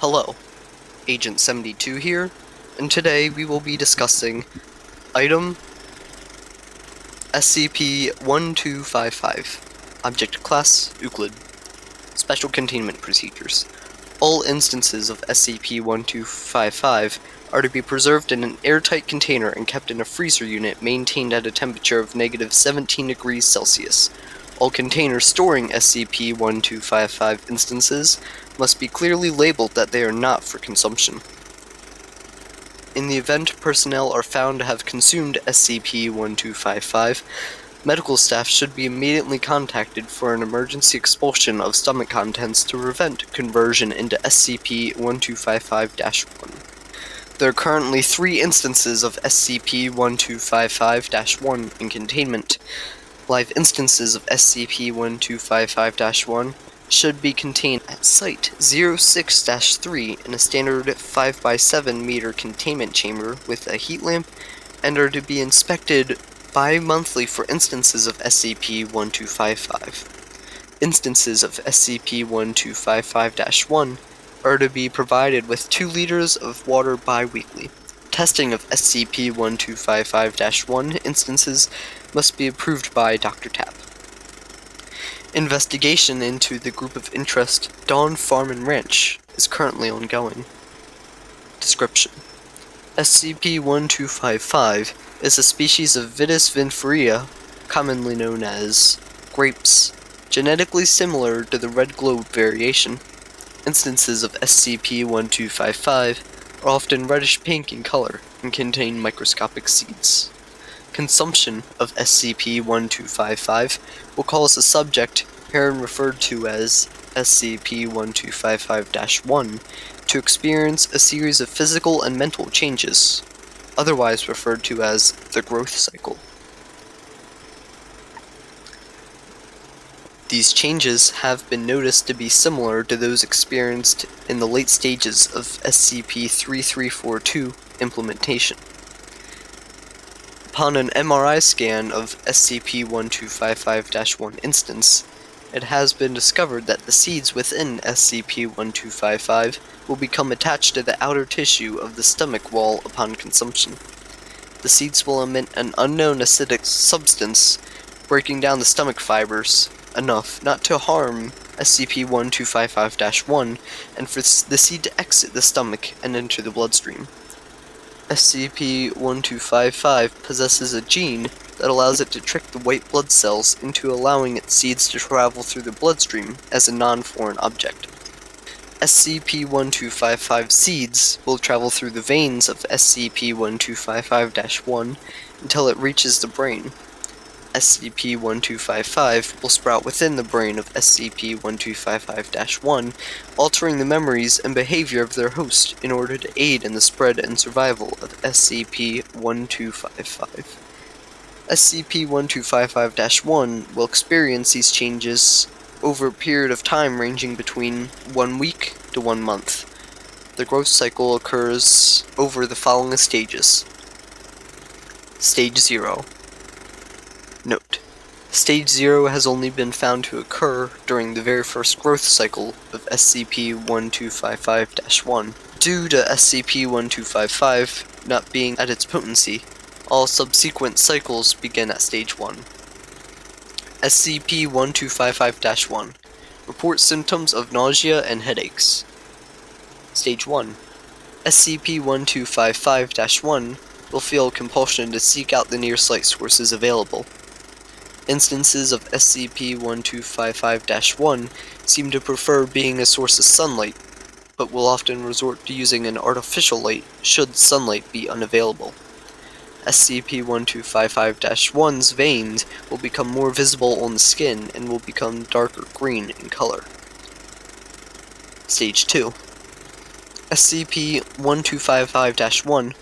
Hello, Agent 72 here, and today we will be discussing Item SCP-1255, Object Class Euclid, Special Containment Procedures. All instances of SCP-1255 are to be preserved in an airtight container and kept in a freezer unit maintained at a temperature of -17 degrees Celsius. All containers storing SCP-1255 instances must be clearly labeled that they are not for consumption. In the event personnel are found to have consumed SCP-1255, medical staff should be immediately contacted for an emergency expulsion of stomach contents to prevent conversion into SCP-1255-1. There are currently 3 instances of SCP-1255-1 in containment. Live instances of SCP-1255-1 should be contained at Site-06-3 in a standard 5x7 meter containment chamber with a heat lamp and are to be inspected bi-monthly for instances of SCP-1255. Instances of SCP-1255-1 are to be provided with 2 liters of water bi-weekly. Testing of SCP-1255-1 instances must be approved by Dr. Tapp. Investigation into the group of interest Dawn Farm and Ranch is currently ongoing. Description: SCP-1255 is a species of Vitis vinifera, commonly known as grapes, genetically similar to the red globe variation. Instances of SCP-1255 are often reddish-pink in color and contain microscopic seeds. Consumption of SCP-1255 will cause the subject, herein referred to as SCP-1255-1, to experience a series of physical and mental changes, otherwise referred to as the growth cycle. These changes have been noticed to be similar to those experienced in the late stages of SCP-3342 implementation. Upon an MRI scan of SCP-1255-1 instance, it has been discovered that the seeds within SCP-1255 will become attached to the outer tissue of the stomach wall upon consumption. The seeds will emit an unknown acidic substance, breaking down the stomach fibers enough not to harm SCP-1255-1 and for the seed to exit the stomach and enter the bloodstream. SCP-1255 possesses a gene that allows it to trick the white blood cells into allowing its seeds to travel through the bloodstream as a non-foreign object. SCP-1255 seeds will travel through the veins of SCP-1255-1 until it reaches the brain. SCP-1255 will sprout within the brain of SCP-1255-1, altering the memories and behavior of their host in order to aid in the spread and survival of SCP-1255. SCP-1255-1 will experience these changes over a period of time ranging between 1 week to 1 month. The growth cycle occurs over the following stages. Stage 0. Note: Stage 0 has only been found to occur during the very first growth cycle of SCP-1255-1. Due to SCP-1255 not being at its potency, all subsequent cycles begin at Stage 1. SCP-1255-1 reports symptoms of nausea and headaches. Stage 1. SCP-1255-1 will feel compulsion to seek out the nearest light sources available. Instances of SCP-1255-1 seem to prefer being a source of sunlight, but will often resort to using an artificial light should sunlight be unavailable. SCP-1255-1's veins will become more visible on the skin and will become darker green in color. Stage 2. SCP-1255-1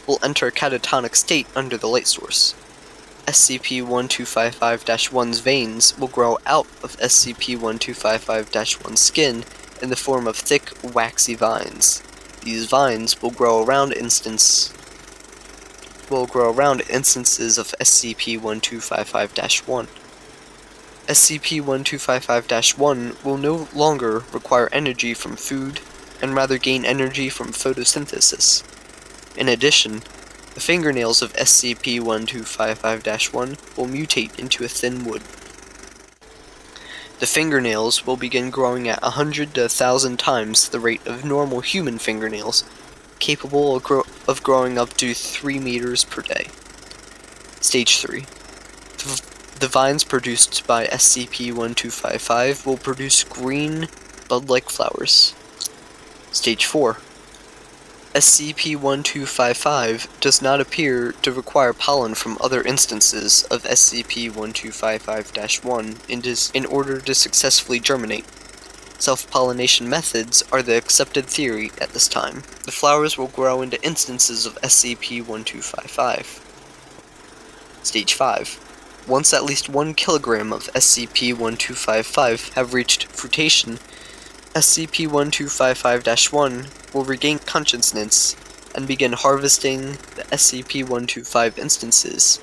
will enter a catatonic state under the light source. SCP-1255-1's veins will grow out of SCP-1255-1's skin in the form of thick, waxy vines. These vines will grow around instances of SCP-1255-1. SCP-1255-1 will no longer require energy from food, and rather gain energy from photosynthesis. In addition, the fingernails of SCP-1255-1 will mutate into a thin wood. The fingernails will begin growing at 100 to 1,000 times the rate of normal human fingernails, capable of growing up to 3 meters per day. Stage 3. The vines produced by SCP-1255 will produce green, bud-like flowers. Stage 4. SCP-1255 does not appear to require pollen from other instances of SCP-1255-1 in order to successfully germinate. Self-pollination methods are the accepted theory at this time. The flowers will grow into instances of SCP-1255. Stage 5. Once at least 1 kilogram of SCP-1255 have reached fruitation, SCP-1255-1 will regain consciousness and begin harvesting the SCP-125 instances.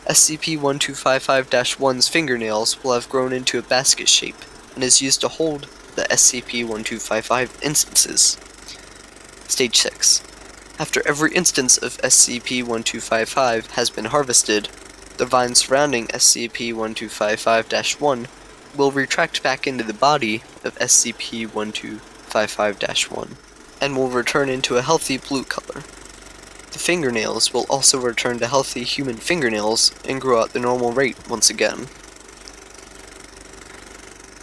SCP-1255-1's fingernails will have grown into a basket shape and is used to hold the SCP-1255 instances. Stage 6. After every instance of SCP-1255 has been harvested, the vines surrounding SCP-1255-1 will retract back into the body of SCP-1255-1 and will return into a healthy blue color. The fingernails will also return to healthy human fingernails and grow at the normal rate once again.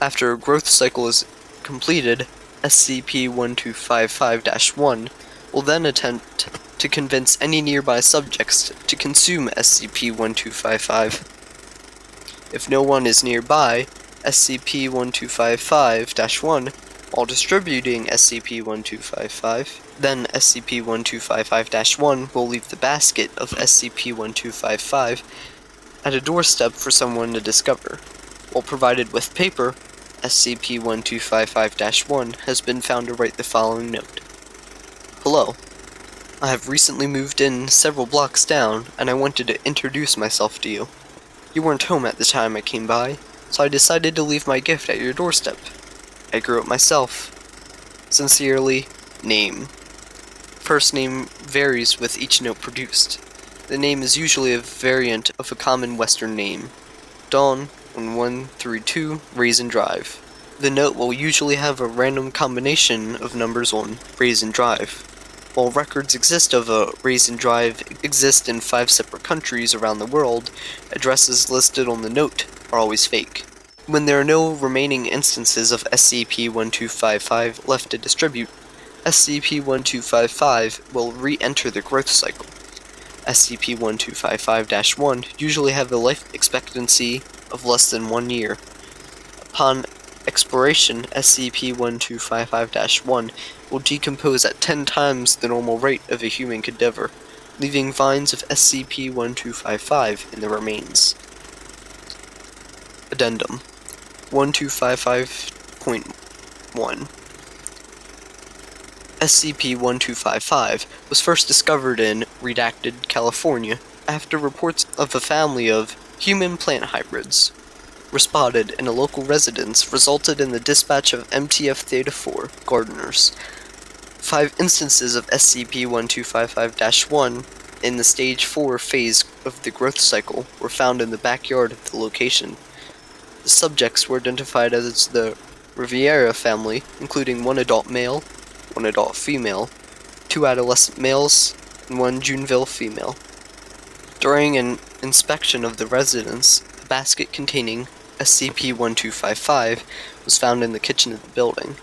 After a growth cycle is completed, SCP-1255-1 will then attempt to convince any nearby subjects to consume SCP-1255. If no one is nearby, SCP-1255-1, while distributing SCP-1255, then SCP-1255-1 will leave the basket of SCP-1255 at a doorstep for someone to discover. While provided with paper, SCP-1255-1 has been found to write the following note. Hello. I have recently moved in several blocks down, and I wanted to introduce myself to you. You weren't home at the time I came by, so I decided to leave my gift at your doorstep. I grew it myself. Sincerely, Name. First name varies with each note produced. The name is usually a variant of a common Western name. Dawn, 1132, Raisin Drive. The note will usually have a random combination of numbers on Raisin Drive. While records exist of a Raisin Drive exist in 5 separate countries around the world, addresses listed on the note are always fake. When there are no remaining instances of SCP-1255 left to distribute, SCP-1255 will re-enter the growth cycle. SCP-1255-1 usually have a life expectancy of less than 1 year. Upon expiration, SCP-1255-1 will decompose at 10 times the normal rate of a human cadaver, leaving vines of SCP-1255 in the remains. Addendum 1255.1 SCP-1255 was first discovered in Redacted, California, after reports of a family of human-plant hybrids were spotted in a local residence resulted in the dispatch of MTF-Theta-4 gardeners. 5 instances of SCP-1255-1 in the Stage 4 phase of the growth cycle were found in the backyard of the location. The subjects were identified as the Riviera family, including 1 adult male, 1 adult female, 2 adolescent males, and 1 Juneville female. During an inspection of the residence, a basket containing SCP-1255 was found in the kitchen of the building.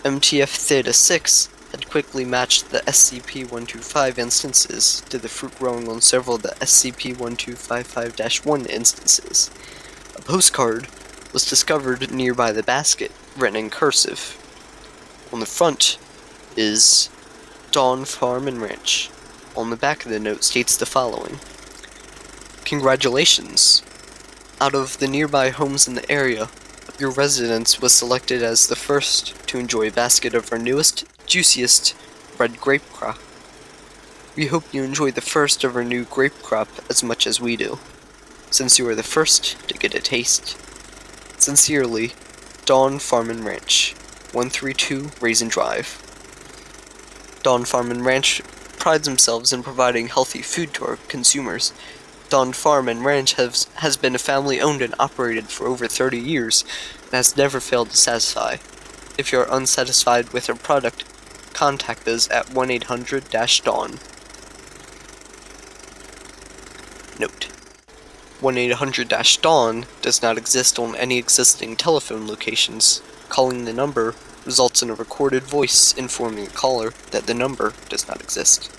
MTF-Theta-6 had quickly matched the SCP-125 instances to the fruit growing on several of the SCP-1255-1 instances. A postcard was discovered nearby the basket, written in cursive. On the front is Dawn Farm and Ranch. On the back of the note states the following. Congratulations! Out of the nearby homes in the area, your residence was selected as the first to enjoy a basket of our newest, juiciest red grape crop. We hope you enjoy the first of our new grape crop as much as we do, since you are the first to get a taste. Sincerely, Dawn Farm and Ranch. 132 Raisin Drive. Dawn Farm and Ranch prides themselves in providing healthy food to our consumers. Dawn Farm and Ranch has been family-owned and operated for over 30 years and has never failed to satisfy. If you are unsatisfied with our product, contact us at 1-800-DAWN. Note: 1-800-DAWN does not exist on any existing telephone locations. Calling the number results in a recorded voice informing the caller that the number does not exist.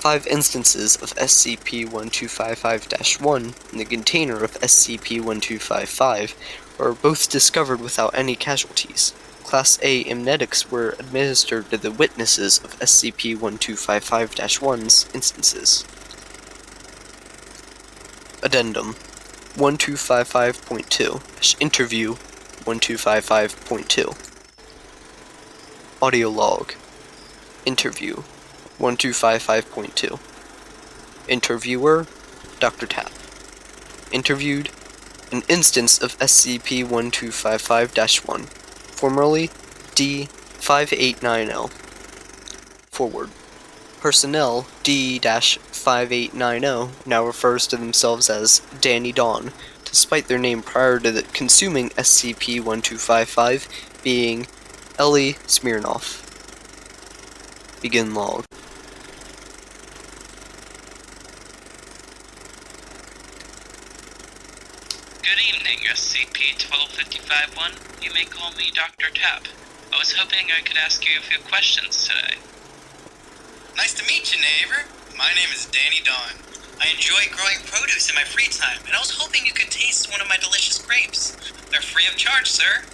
5 instances of SCP-1255-1 and the container of SCP-1255 were both discovered without any casualties. Class A amnetics were administered to the witnesses of SCP-1255-1's instances. Addendum 1255.2 Interview 1255.2 Audio log Interview 1255.2 Interviewer Dr. Tapp. Interviewed an instance of SCP-1255-1, formerly D-5890. Forward. Personnel D-5890 now refers to themselves as Danny Dawn, despite their name prior to consuming SCP-1255 being Ellie Smirnoff. Begin log. Good evening, SCP-1255-1. You may call me Dr. Tapp. I was hoping I could ask you a few questions today. Nice to meet you, neighbor. My name is Danny Dawn. I enjoy growing produce in my free time, and I was hoping you could taste one of my delicious grapes. They're free of charge, sir.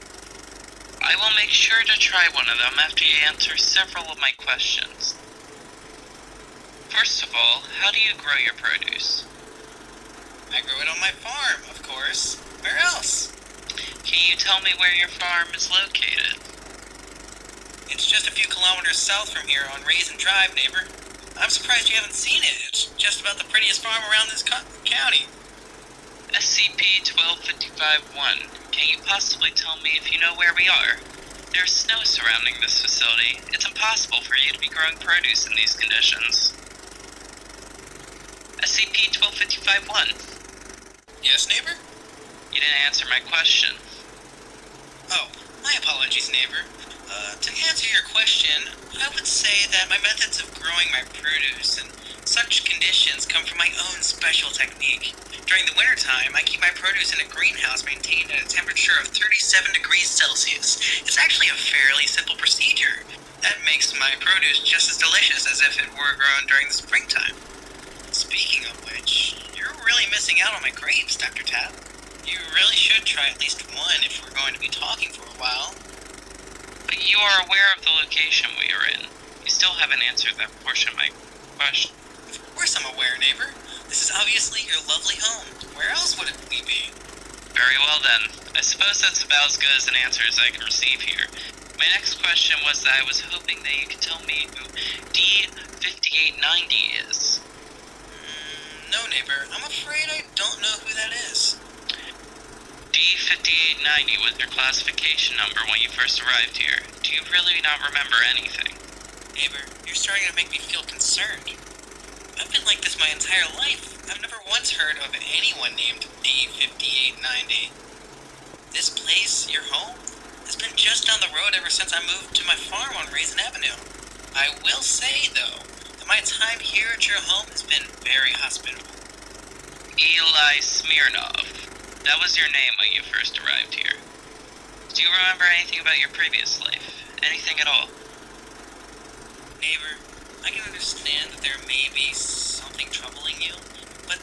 I will make sure to try one of them after you answer several of my questions. First of all, how do you grow your produce? I grow it on my farm, of course. Where else? Can you tell me where your farm is located? It's just a few kilometers south from here on Raisin Drive, neighbor. I'm surprised you haven't seen it. It's just about the prettiest farm around this county. SCP-1255-1, can you possibly tell me if you know where we are? There's snow surrounding this facility. It's impossible for you to be growing produce in these conditions. SCP-1255-1. Yes, neighbor? You didn't answer my question. Oh, my apologies, neighbor. To answer your question, I would say that my methods of growing my produce in such conditions come from my own special technique. During the wintertime, I keep my produce in a greenhouse maintained at a temperature of 37 degrees Celsius. It's actually a fairly simple procedure. That makes my produce just as delicious as if it were grown during the springtime. Speaking of which, you're really missing out on my grapes, Dr. Tapp. You really should try at least one if we're going to be talking for a while. But you are aware of the location we are in. You still haven't answered that portion of my question. Of course I'm aware, neighbor. This is obviously your lovely home. Where else would we be? Very well then. I suppose that's about as good as an answer as I can receive here. My next question was that I was hoping that you could tell me who D-5890 is. No, neighbor. I'm afraid I don't know who that is. D-5890 was your classification number when you first arrived here. Do you really not remember anything? Neighbor, you're starting to make me feel concerned. I've been like this my entire life. I've never once heard of anyone named D-5890. This place, your home, has been just down the road ever since I moved to my farm on Raisin Avenue. I will say, though, that my time here at your home has been very hospitable. Eli Smirnov. That was your name when you first arrived here. Do you remember anything about your previous life? Anything at all? Neighbor, I can understand that there may be something troubling you, but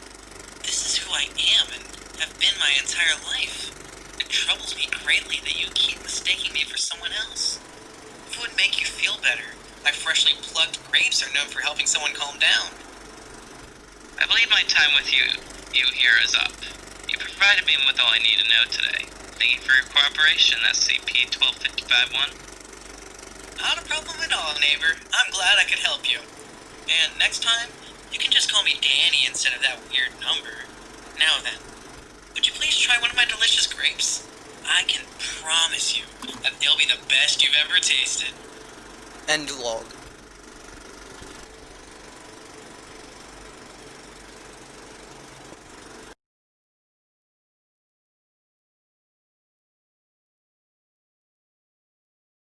this is who I am and have been my entire life. It troubles me greatly that you keep mistaking me for someone else. If it would make you feel better, my freshly plucked grapes are known for helping someone calm down. I believe my time with you here is up. You provided me with all I need to know today. Thank you for your cooperation, SCP-1255-1. Not a problem at all, neighbor. I'm glad I could help you. And next time, you can just call me Danny instead of that weird number. Now then, would you please try one of my delicious grapes? I can promise you that they'll be the best you've ever tasted. End log.